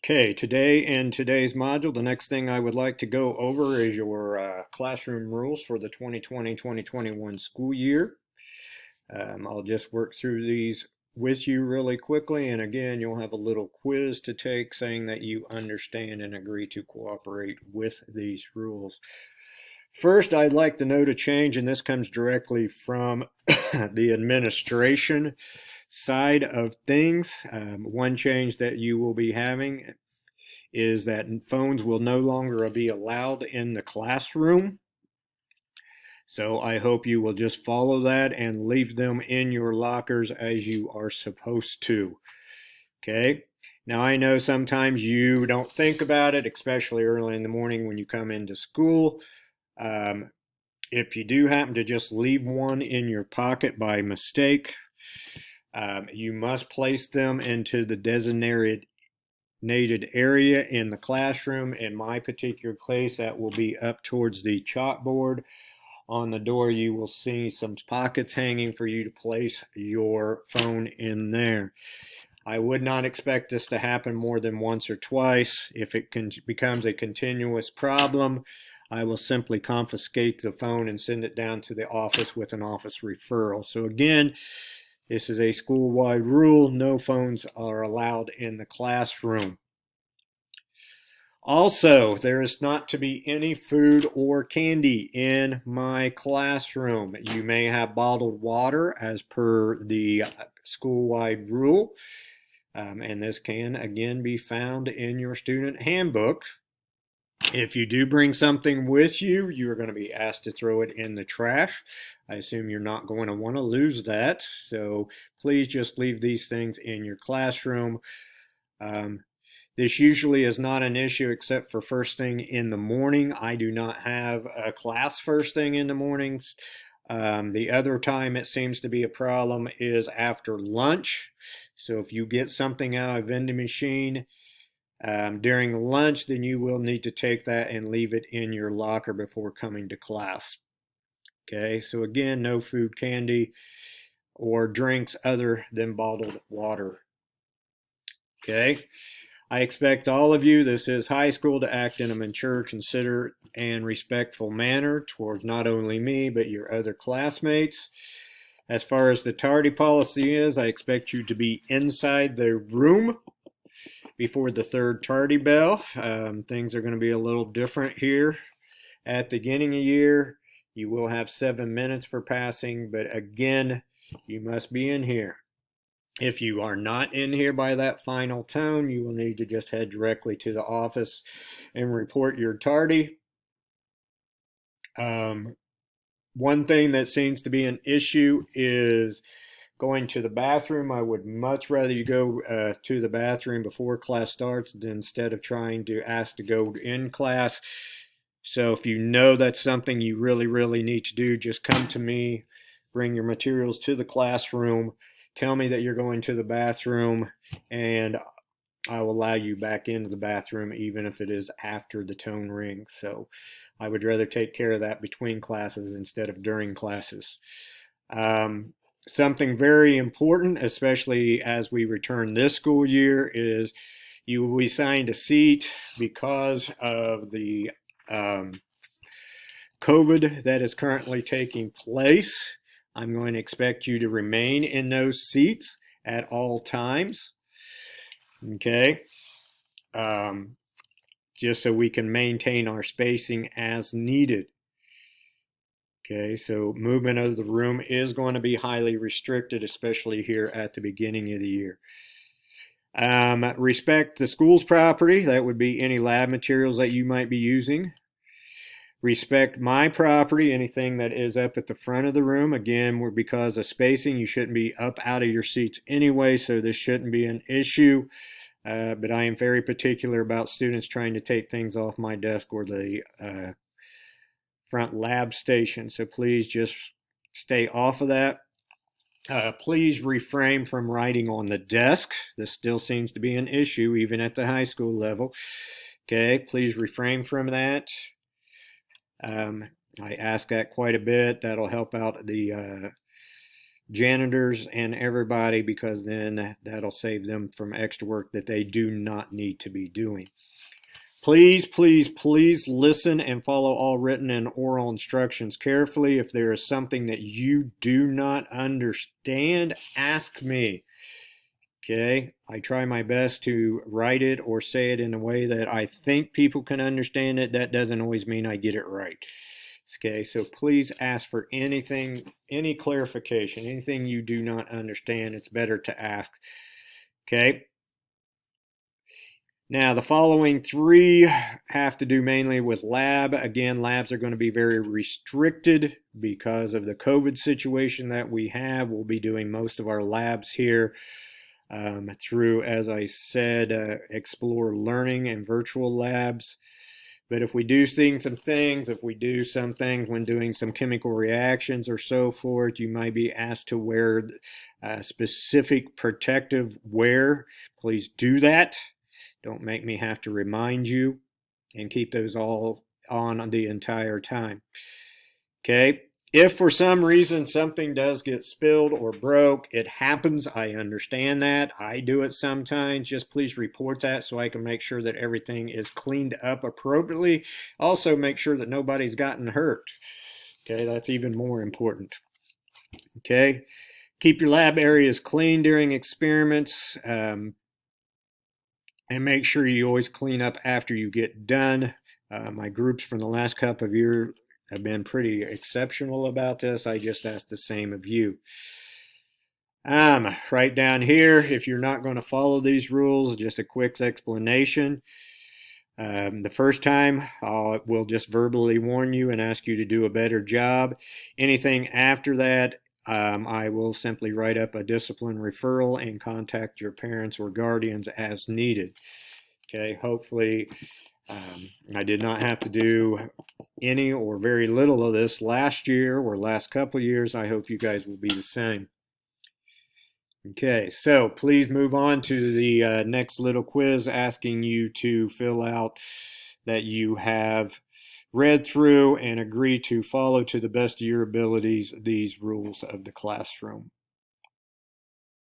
Okay, today in today's module, the next thing I would like to go over is your classroom rules for the 2020-2021 school year. I'll just work through these with you really quickly, and again, you'll have a little quiz to take saying that you understand and agree to cooperate with these rules. First, I'd like to note a change, and this comes directly from the administration side of things. One change that you will be having is that phones will no longer be allowed in the classroom. So I hope you will just follow that and leave them in your lockers as you are supposed to. Okay. Now I know sometimes you don't think about it, especially early in the morning when you come into school. If you do happen to just leave one in your pocket by mistake, you must place them into the designated area in the classroom. In my particular case, that will be up towards the chalkboard. On the door, you will see some pockets hanging for you to place your phone in there. I would not expect this to happen more than once or twice. If it becomes a continuous problem, I will simply confiscate the phone and send it down to the office with an office referral. So again, this is a school-wide rule. No phones are allowed in the classroom. Also, there is not to be any food or candy in my classroom. You may have bottled water as per the school-wide rule, and this can again be found in your student handbook. If you do bring something with you, you are going to be asked to throw it in the trash. I assume you're not going to want to lose that, so please just leave these things in your classroom. This usually is not an issue except for first thing in the morning. I do not have a class first thing in the mornings. The other time it seems to be a problem is after lunch. So if you get something out of a vending machine during lunch, then you will need to take that and leave it in your locker before coming to class. Okay, so again, no food, candy, or drinks other than bottled water. Okay. I expect all of you, this is high school, to act in a mature, considerate, and respectful manner towards not only me, but your other classmates. As far as the tardy policy is, I expect you to be inside the room before the third tardy bell. Things are going to be a little different here. At the beginning of the year, you will have 7 minutes for passing, but again, you must be in here. If you are not in here by that final tone, you will need to just head directly to the office and report your tardy. One thing that seems to be an issue is going to the bathroom. I would much rather you go to the bathroom before class starts instead of trying to ask to go in class. So if you know that's something you really need to do, just come to me, bring your materials to the classroom, tell me that you're going to the bathroom, and I will allow you back into the bathroom even if it is after the tone rings. So I would rather take care of that between classes instead of during classes. Something very important, especially as we return this school year, is you will be assigned a seat because of the COVID that is currently taking place. I'm going to expect you to remain in those seats at all times. Okay. Just so we can maintain our spacing as needed. Okay, so movement of the room is going to be highly restricted, especially here at the beginning of the year. Respect the school's property. That would be any lab materials that you might be using. Respect my property, anything that is up at the front of the room. Again, because of spacing, you shouldn't be up out of your seats anyway, so this shouldn't be an issue. But I am very particular about students trying to take things off my desk or the front lab station. So please just stay off of that. Please refrain from writing on the desk. This still seems to be an issue even at the high school level. Okay, please refrain from that. I ask that quite a bit. That'll help out the janitors and everybody, because then that'll save them from extra work that they do not need to be doing. Please, please, please listen and follow all written and oral instructions carefully. If there is something that you do not understand, ask me. Okay, I try my best to write it or say it in a way that I think people can understand it. That doesn't always mean I get it right. Okay, so please ask for anything, any clarification, anything you do not understand. It's better to ask. Okay. Now, the following three have to do mainly with lab. Again, labs are going to be very restricted because of the COVID situation that we have. We'll be doing most of our labs here through, as I said, Explore Learning and virtual labs. But if we do some things when doing some chemical reactions or so forth, you might be asked to wear specific protective wear. Please do that. Don't make me have to remind you, and keep those all on the entire time. Okay. If for some reason something does get spilled or broke, it happens. I understand that. I do it sometimes. Just please report that so I can make sure that everything is cleaned up appropriately. Also, make sure that nobody's gotten hurt. Okay, that's even more important. Okay, keep your lab areas clean during experiments. And make sure you always clean up after you get done. My groups from the last couple of years have been pretty exceptional about this. I just ask the same of you. Right down here, if you're not going to follow these rules, just a quick explanation. The first time, we'll just verbally warn you and ask you to do a better job. Anything after that, I will simply write up a discipline referral and contact your parents or guardians as needed. Okay, hopefully I did not have to do any or very little of this last year or last couple of years. I hope you guys will be the same. Okay, so please move on to the next little quiz asking you to fill out that you have read through and agree to follow to the best of your abilities these rules of the classroom.